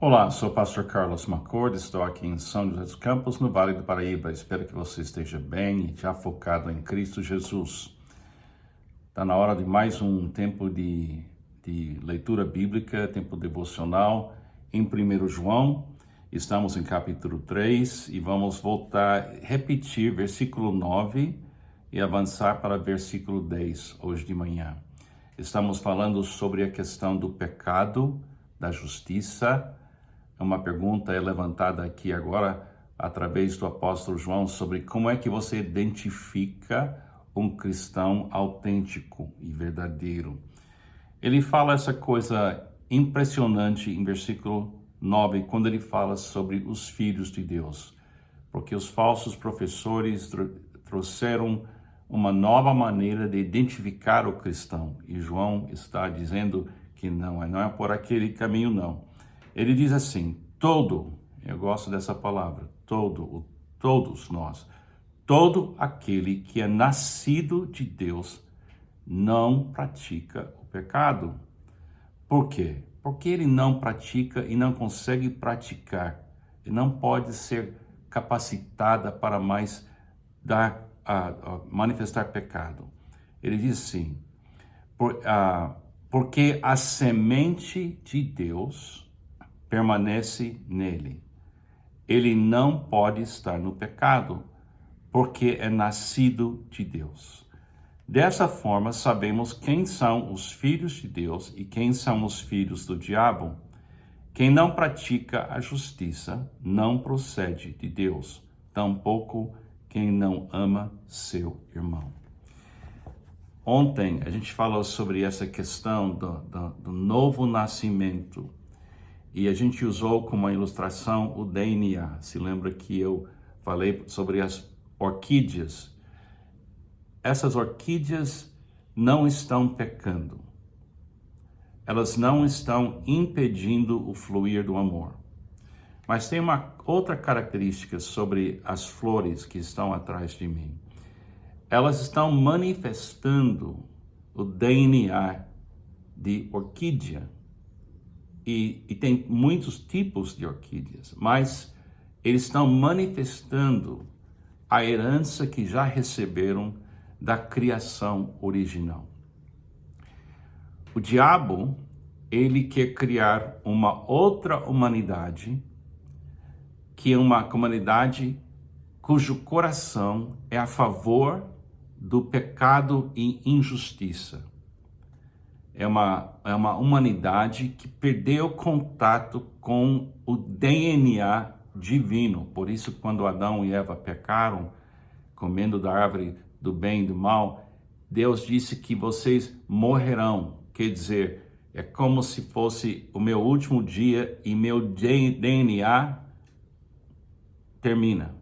Olá, sou o pastor Carlos Macord, estou aqui em São José dos Campos, no Vale do Paraíba. Espero que você esteja bem e já focado em Cristo Jesus. Está na hora de mais um tempo de leitura bíblica, tempo devocional em 1 João. Estamos em capítulo 3 e vamos voltar, repetir versículo 9 e avançar para versículo 10 hoje de manhã. Estamos falando sobre a questão do pecado, da justiça. Uma pergunta é levantada aqui agora através do apóstolo João sobre como é que você identifica um cristão autêntico e verdadeiro. Ele fala essa coisa impressionante em versículo 9, quando ele fala sobre os filhos de Deus, porque os falsos professores trouxeram uma nova maneira de identificar o cristão, e João está dizendo que não é por aquele caminho não. Ele diz assim, eu gosto dessa palavra, todos nós, todo aquele que é nascido de Deus não pratica o pecado. Por quê? Porque ele não pratica e não consegue praticar. Ele não pode ser capacitada para mais manifestar pecado. Ele diz assim, porque a semente de Deus permanece nele. Ele não pode estar no pecado, porque é nascido de Deus. Dessa forma, sabemos quem são os filhos de Deus e quem são os filhos do diabo. Quem não pratica a justiça não procede de Deus, tampouco quem não ama seu irmão. Ontem a gente falou sobre essa questão do novo nascimento. E a gente usou como ilustração o DNA. Se lembra que eu falei sobre as orquídeas? Essas orquídeas não estão pecando. Elas não estão impedindo o fluir do amor. Mas tem uma outra característica sobre as flores que estão atrás de mim. Elas estão manifestando o DNA de orquídea. E tem muitos tipos de orquídeas, mas eles estão manifestando a herança que já receberam da criação original. O diabo, ele quer criar uma outra humanidade, que é uma humanidade cujo coração é a do pecado e injustiça. É uma humanidade que perdeu contato com o DNA divino. Por isso, quando Adão e Eva pecaram, comendo da árvore do bem e do mal, Deus disse que vocês morrerão. Quer dizer, é como se fosse o meu último dia e meu DNA termina.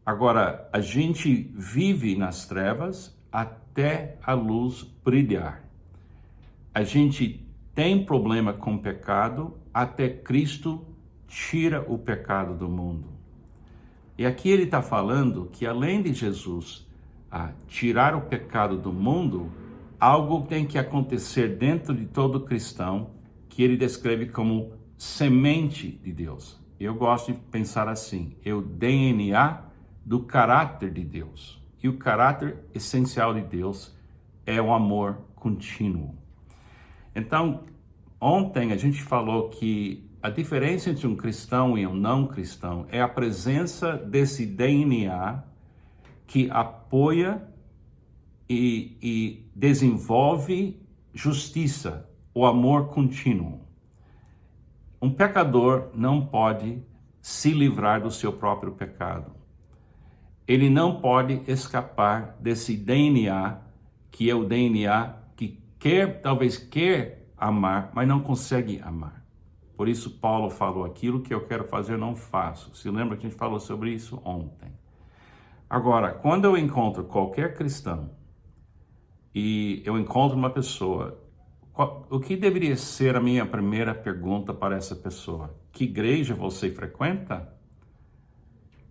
Agora, a gente vive nas trevas até a luz brilhar. A gente tem problema com o pecado até Cristo tira o pecado do mundo. E aqui ele está falando que além de Jesus tirar o pecado do mundo, algo tem que acontecer dentro de todo cristão que ele descreve como semente de Deus. Eu gosto de pensar assim, é o DNA do caráter de Deus. E o caráter essencial de Deus é o amor contínuo. Então, ontem a gente falou que a diferença entre um cristão e um não cristão é a presença desse DNA que apoia e desenvolve justiça, o amor contínuo. Um pecador não pode se livrar do seu próprio pecado. Ele não pode escapar desse DNA, que é o DNA que talvez quer amar, mas não consegue amar. Por isso Paulo falou, aquilo que eu quero fazer não faço. Se lembra que a gente falou sobre isso ontem. Agora, quando eu encontro qualquer cristão e eu encontro uma pessoa, o que deveria ser a minha primeira pergunta para essa pessoa? Que igreja você frequenta?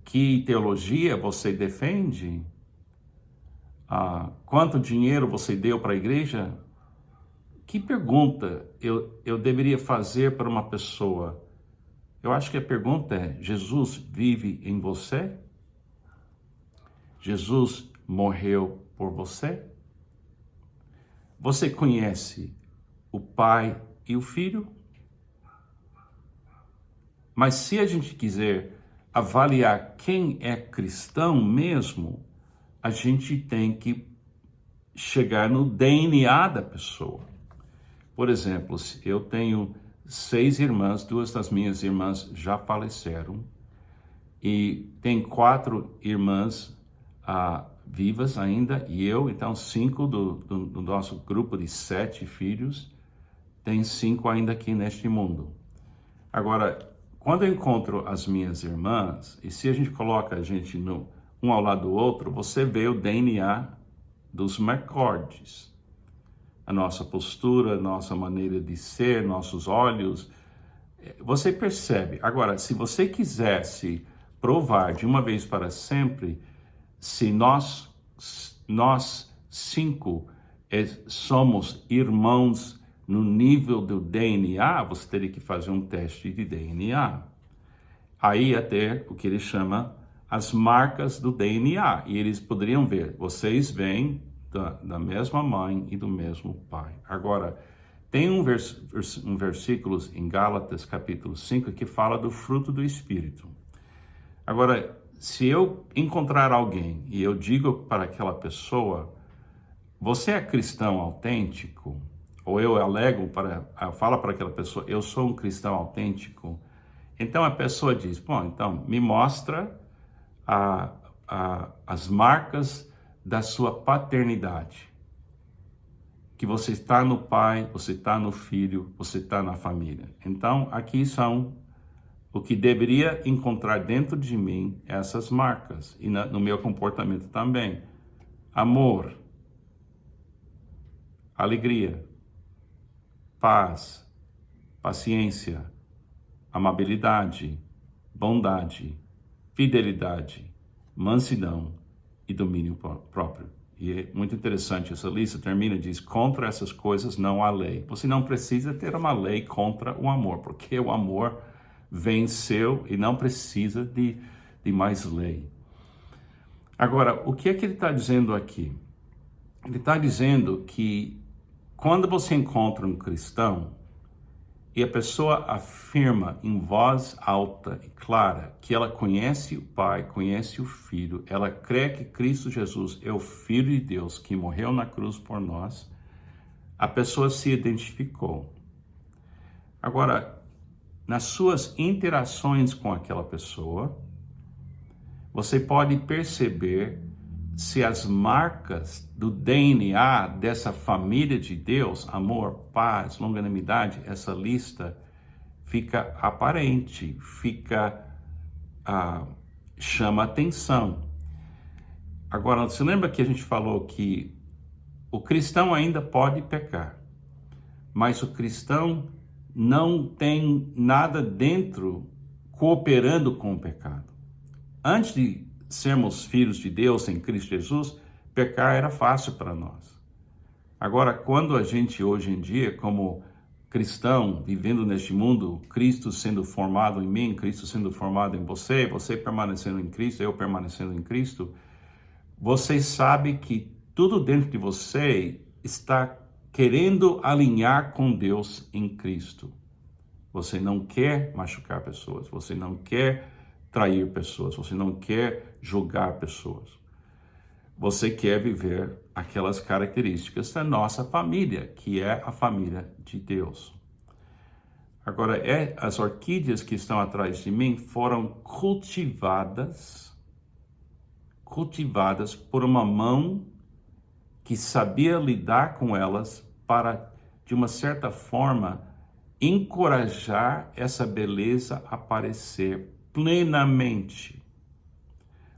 Que teologia você defende? Quanto dinheiro você deu para a igreja? Que pergunta eu deveria fazer para uma pessoa? Eu acho que a pergunta é: Jesus vive em você? Jesus morreu por você? Você conhece o Pai e o Filho? Mas se a gente quiser avaliar quem é cristão mesmo, a gente tem que chegar no DNA da pessoa. Por exemplo, eu tenho 6 irmãs, 2 das minhas irmãs já faleceram, e tem 4 irmãs vivas ainda, e eu, então 5 do nosso grupo de 7 filhos, tem 5 ainda aqui neste mundo. Agora, quando eu encontro as minhas irmãs, e se a gente coloca a gente um ao lado do outro, você vê o DNA dos McCords. A nossa postura, nossa maneira de ser, nossos olhos, você percebe. Agora, se você quisesse provar de uma vez para sempre, se nós 5 somos irmãos no nível do DNA, você teria que fazer um teste de DNA. Aí até o que ele chama as marcas do DNA. E eles poderiam ver, vocês vêm da mesma mãe e do mesmo pai. Agora, tem um versículo em Gálatas capítulo 5 que fala do fruto do Espírito. Agora, se eu encontrar alguém e eu digo para aquela pessoa, você é cristão autêntico? Ou eu falo para aquela pessoa, eu sou um cristão autêntico? Então a pessoa diz, bom, então me mostra as marcas da sua paternidade. Que você está no pai, você está no filho, você está na família. Então aqui são o que deveria encontrar dentro de mim, essas marcas. E no meu comportamento também. Amor, alegria, paz, paciência, amabilidade, bondade, fidelidade, mansidão e domínio próprio. E é muito interessante, essa lista termina e diz, contra essas coisas não há lei. Você não precisa ter uma lei contra o amor, porque o amor venceu e não precisa de mais lei. Agora, o que é que ele está dizendo aqui? Ele está dizendo que quando você encontra um cristão e a pessoa afirma em voz alta e clara que ela conhece o Pai, conhece o Filho, ela crê que Cristo Jesus é o Filho de Deus que morreu na cruz por nós, a pessoa se identificou. Agora, nas suas interações com aquela pessoa, você pode perceber se as marcas do DNA dessa família de Deus, amor, paz, longanimidade, essa lista fica aparente, chama atenção. Agora, você lembra que a gente falou que o cristão ainda pode pecar, mas o cristão não tem nada dentro cooperando com o pecado. Antes de sermos filhos de Deus em Cristo Jesus, pecar era fácil para nós. Agora, quando a gente hoje em dia, como cristão, vivendo neste mundo, Cristo sendo formado em mim, Cristo sendo formado em você, você permanecendo em Cristo, eu permanecendo em Cristo, você sabe que tudo dentro de você está querendo alinhar com Deus em Cristo. Você não quer machucar pessoas, você não quer trair pessoas, você não quer julgar pessoas. Você quer viver aquelas características da nossa família, que é a família de Deus. Agora, as orquídeas que estão atrás de mim foram cultivadas por uma mão que sabia lidar com elas para, de uma certa forma, encorajar essa beleza a aparecer plenamente.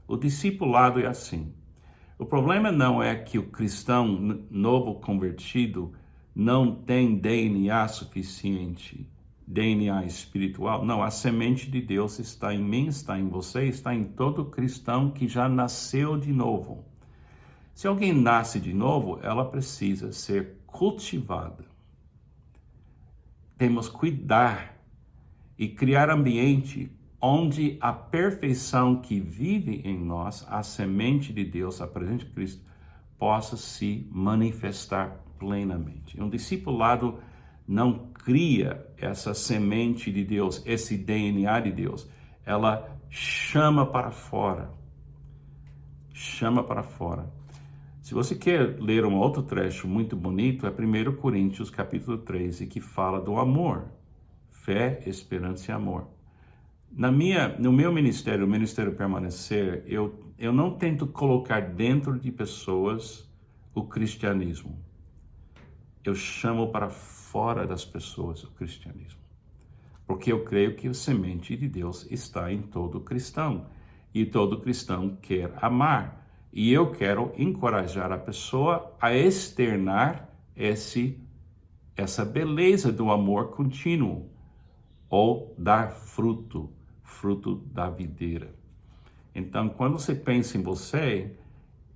O discipulado é assim. O problema não é que o cristão novo convertido não tem DNA suficiente, DNA espiritual. Não, a semente de Deus está em mim, está em você, está em todo cristão que já nasceu de novo. Se alguém nasce de novo, ela precisa ser cultivada. temos que cuidar e criar ambiente onde a perfeição que vive em nós, a semente de Deus, a presença de Cristo, possa se manifestar plenamente. Um discipulado não cria essa semente de Deus, esse DNA de Deus. Ela chama para fora. Chama para fora. Se você quer ler um outro trecho muito bonito, é 1 Coríntios capítulo 13, que fala do amor. Fé, esperança e amor. No meu ministério, o Ministério Permanecer, eu não tento colocar dentro de pessoas o cristianismo. Eu chamo para fora das pessoas o cristianismo. Porque eu creio que a semente de Deus está em todo cristão. E todo cristão quer amar. E eu quero encorajar a pessoa a externar essa beleza do amor contínuo. Ou dar fruto da videira. Então, quando você pensa em você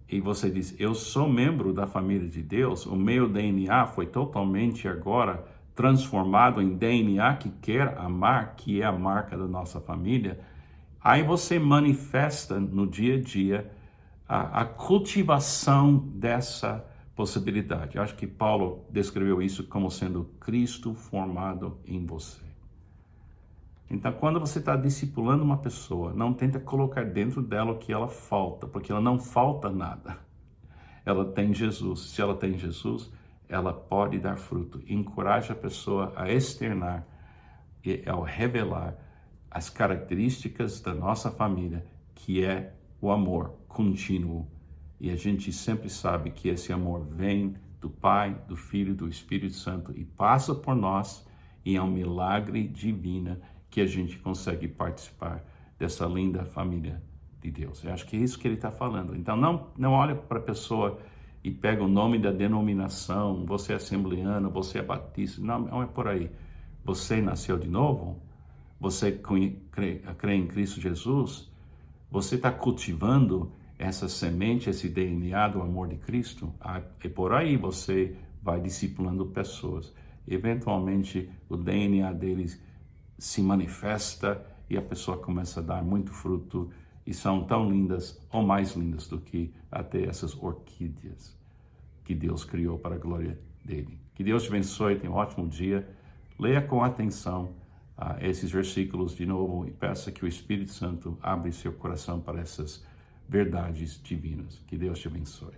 e você diz, eu sou membro da família de Deus, o meu DNA foi totalmente agora transformado em DNA que quer amar, que é a marca da nossa família, aí você manifesta no dia a dia a cultivação dessa possibilidade. Eu acho que Paulo descreveu isso como sendo Cristo formado em você. Então, quando você está discipulando uma pessoa, não tenta colocar dentro dela o que ela falta, porque ela não falta nada. Ela tem Jesus. Se ela tem Jesus, ela pode dar fruto. Encoraja a pessoa a externar e ao revelar as características da nossa família, que é o amor contínuo. E a gente sempre sabe que esse amor vem do Pai, do Filho, do Espírito Santo e passa por nós, e é um milagre divino que a gente consegue participar dessa linda família de Deus. Eu acho que é isso que ele está falando. Então, não olha para a pessoa e pega o nome da denominação, você é assembleano, você é batista. Não é por aí. Você nasceu de novo? Você crê em Cristo Jesus? Você está cultivando essa semente, esse DNA do amor de Cristo? E por aí você vai discipulando pessoas. Eventualmente, o DNA deles se manifesta e a pessoa começa a dar muito fruto e são tão lindas ou mais lindas do que até essas orquídeas que Deus criou para a glória dele. Que Deus te abençoe, tenha um ótimo dia. Leia com atenção esses versículos de novo e peça que o Espírito Santo abra seu coração para essas verdades divinas. Que Deus te abençoe.